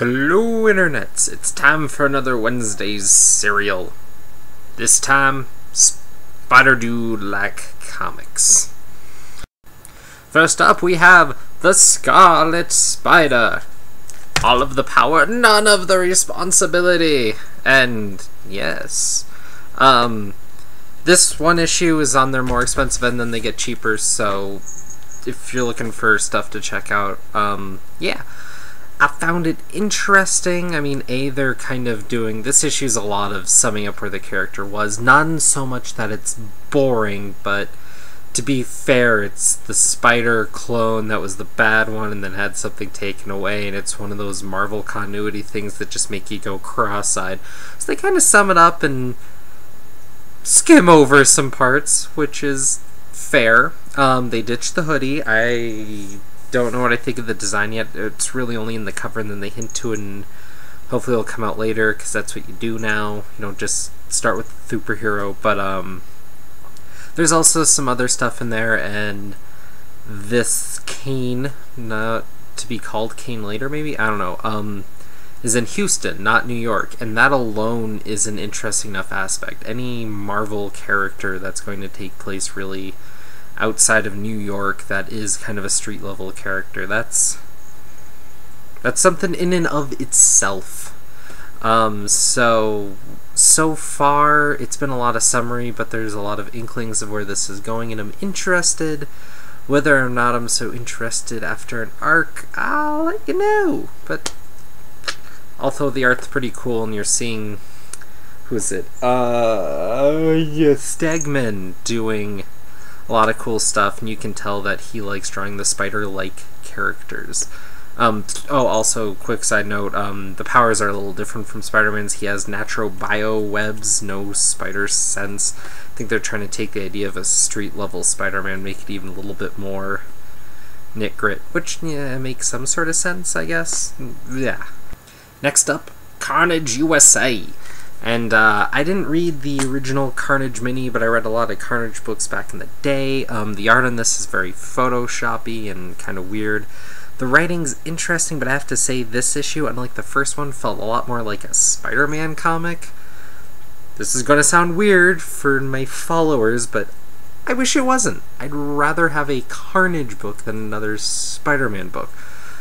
Hello internets, it's time for another Wednesday's serial. This time, Spider Dude like comics. First up we have the Scarlet Spider. All of the power, none of the responsibility. And yes, this one issue is on their more expensive end, then they get cheaper, so if you're looking for stuff to check out, yeah. I found it interesting. I mean, they're kind of doing... This issue's a lot of summing up where the character was. Not so much that it's boring, but to be fair, it's the Spider clone that was the bad one and then had something taken away, and it's one of those Marvel continuity things that just make you go cross-eyed. So they kind of sum it up and skim over some parts, which is fair. They ditched the hoodie. I don't know what I think of the design yet. It's really only in the cover, and then they hint to it, and hopefully it'll come out later, because that's what you do now. You don't just start with the superhero. But there's also some other stuff in there, and this Kane, not to be called Kane later maybe, I don't know, is in Houston, not New York, and that alone is an interesting enough aspect. Any Marvel character that's going to take place really outside of New York that is kind of a street level character, that's something in and of itself. So far it's been a lot of summary, but there's a lot of inklings of where this is going, and I'm interested. Whether or not I'm so interested after an arc, I'll let you know. But although the art's pretty cool, and you're seeing, who is it? Stegman doing a lot of cool stuff, and you can tell that he likes drawing the spider-like characters. Also, quick side note, the powers are a little different from Spider-Man's. He has natural bio webs, no spider sense. I think they're trying to take the idea of a street-level Spider-Man, make it even a little bit more knit-grit, which, yeah, makes some sort of sense, I guess. Yeah. Next up, Carnage USA. And I didn't read the original Carnage mini, but I read a lot of Carnage books back in the day. The art on this is very Photoshoppy and kind of weird. The writing's interesting, but I have to say this issue, unlike the first one, felt a lot more like a Spider-Man comic. This is going to sound weird for my followers, but I wish it wasn't. I'd rather have a Carnage book than another Spider-Man book.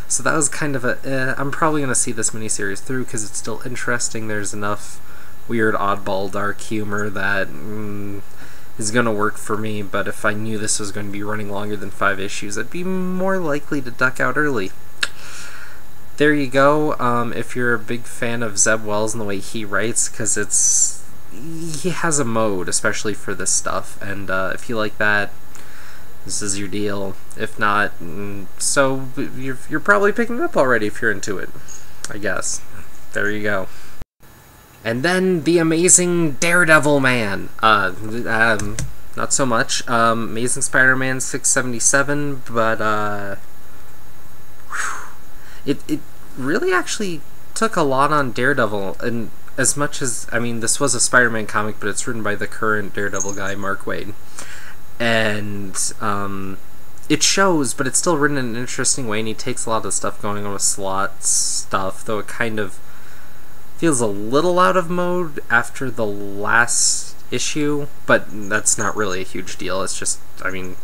So that was kind of a... I'm probably going to see this miniseries through because it's still interesting. There's enough weird, oddball, dark humor that is going to work for me, but if I knew this was going to be running longer than 5 issues, I'd be more likely to duck out early. There you go. If you're a big fan of Zeb Wells and the way he writes, because he has a mode, especially for this stuff, and if you like that, this is your deal. If not, so you're probably picking it up already if you're into it, I guess. There you go. And then the amazing Daredevil Man. Not so much. Amazing Spider-Man 677, but it really actually took a lot on Daredevil, and as much as, I mean, this was a Spider-Man comic, but it's written by the current Daredevil guy, Mark Waid. And it shows, but it's still written in an interesting way, and he takes a lot of the stuff going on with Slott stuff, though it kind of feels a little out of mode after the last issue, but that's not really a huge deal. It's just, I mean,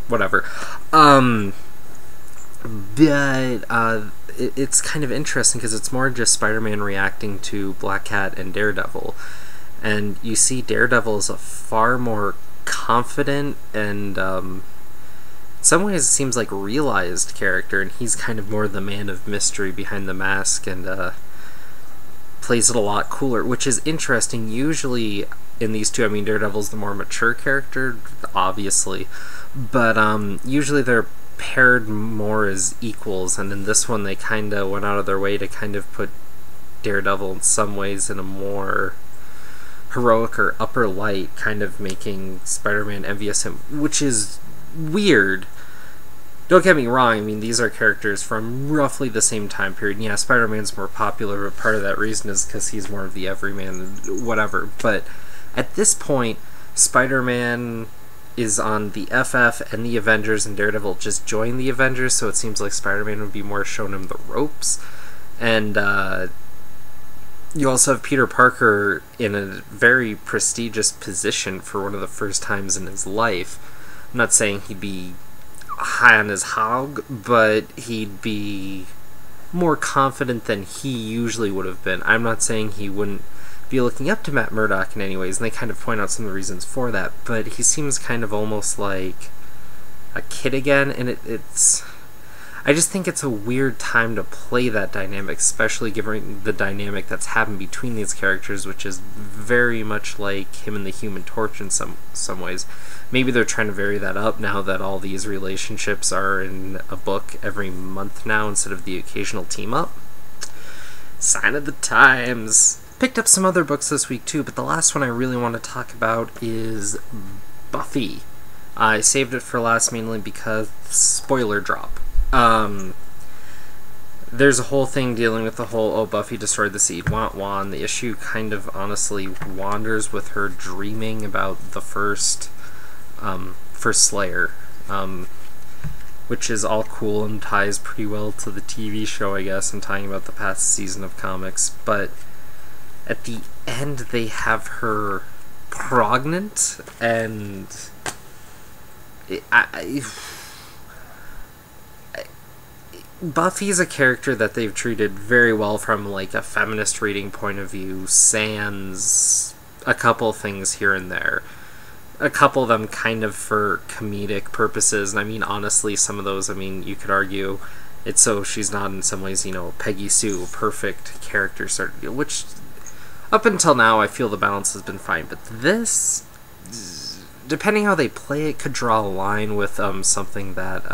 whatever. It's kind of interesting because it's more just Spider-Man reacting to Black Cat and Daredevil, and you see Daredevil is a far more confident and in some ways it seems like realized character, and he's kind of more the man of mystery behind the mask, and plays it a lot cooler, which is interesting. Usually in these two, I mean, Daredevil's the more mature character, obviously, but usually they're paired more as equals, and in this one they kind of went out of their way to kind of put Daredevil in some ways in a more heroic or upper light, kind of making Spider-Man envious him, which is weird. Don't get me wrong, I mean, these are characters from roughly the same time period. Yeah, Spider-Man's more popular, but part of that reason is because he's more of the everyman, whatever. But at this point, Spider-Man is on the FF and the Avengers, and Daredevil just joined the Avengers, so it seems like Spider-Man would be more showing him the ropes. And you also have Peter Parker in a very prestigious position for one of the first times in his life. I'm not saying he'd be high on his hog, but he'd be more confident than he usually would have been. I'm not saying he wouldn't be looking up to Matt Murdock in any ways, and they kind of point out some of the reasons for that, but he seems kind of almost like a kid again, and it's... I just think it's a weird time to play that dynamic, especially given the dynamic that's happened between these characters, which is very much like him and the Human Torch in some ways. Maybe they're trying to vary that up now that all these relationships are in a book every month now instead of the occasional team-up. Sign of the times. Picked up some other books this week too, but the last one I really want to talk about is Buffy. I saved it for last mainly because spoiler drop. There's a whole thing dealing with the whole, oh, Buffy destroyed the seed, wah-wah, and the issue kind of honestly wanders with her dreaming about the first Slayer, which is all cool and ties pretty well to the TV show, I guess, and talking about the past season of comics, but at the end they have her pregnant, and Buffy's a character that they've treated very well from like a feminist reading point of view, sans a couple things here and there. A couple of them kind of for comedic purposes, and I mean honestly some of those, I mean you could argue it's so she's not in some ways, you know, Peggy Sue, perfect character sort of, which up until now I feel the balance has been fine, but this, depending how they play it, could draw a line with something that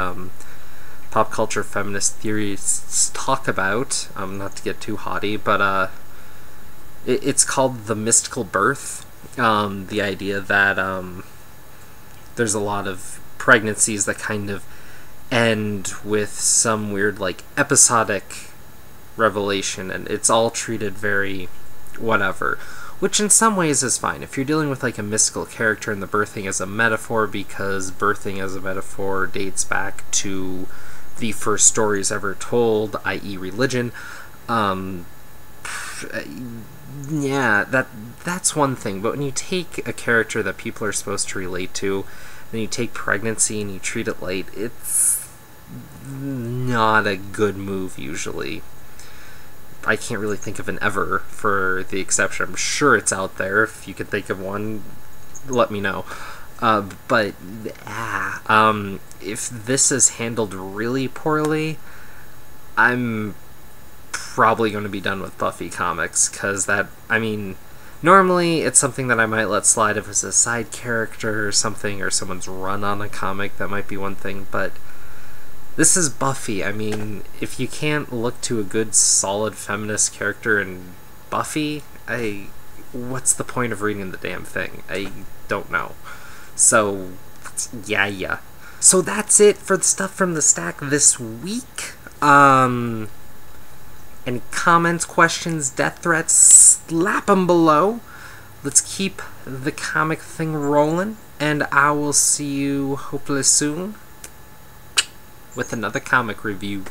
pop culture feminist theorists talk about, not to get too haughty, but it's called the mystical birth. The idea that there's a lot of pregnancies that kind of end with some weird like episodic revelation, and it's all treated very whatever, which in some ways is fine if you're dealing with like a mystical character and the birthing as a metaphor, because birthing as a metaphor dates back to the first stories ever told, i.e. religion. Yeah, that's one thing, but when you take a character that people are supposed to relate to, then you take pregnancy and you treat it light, it's not a good move usually. I can't really think of an ever for the exception. I'm sure it's out there. If you can think of one, let me know. But if this is handled really poorly, I'm probably going to be done with Buffy comics, because that, I mean, normally it's something that I might let slide if it's a side character or something, or someone's run on a comic, that might be one thing, but this is Buffy. I mean, if you can't look to a good, solid feminist character in Buffy, what's the point of reading the damn thing? I don't know. So, yeah. So that's it for the stuff from the stack this week. Any comments, questions, death threats, slap them below. Let's keep the comic thing rolling, and I will see you hopefully soon with another comic review.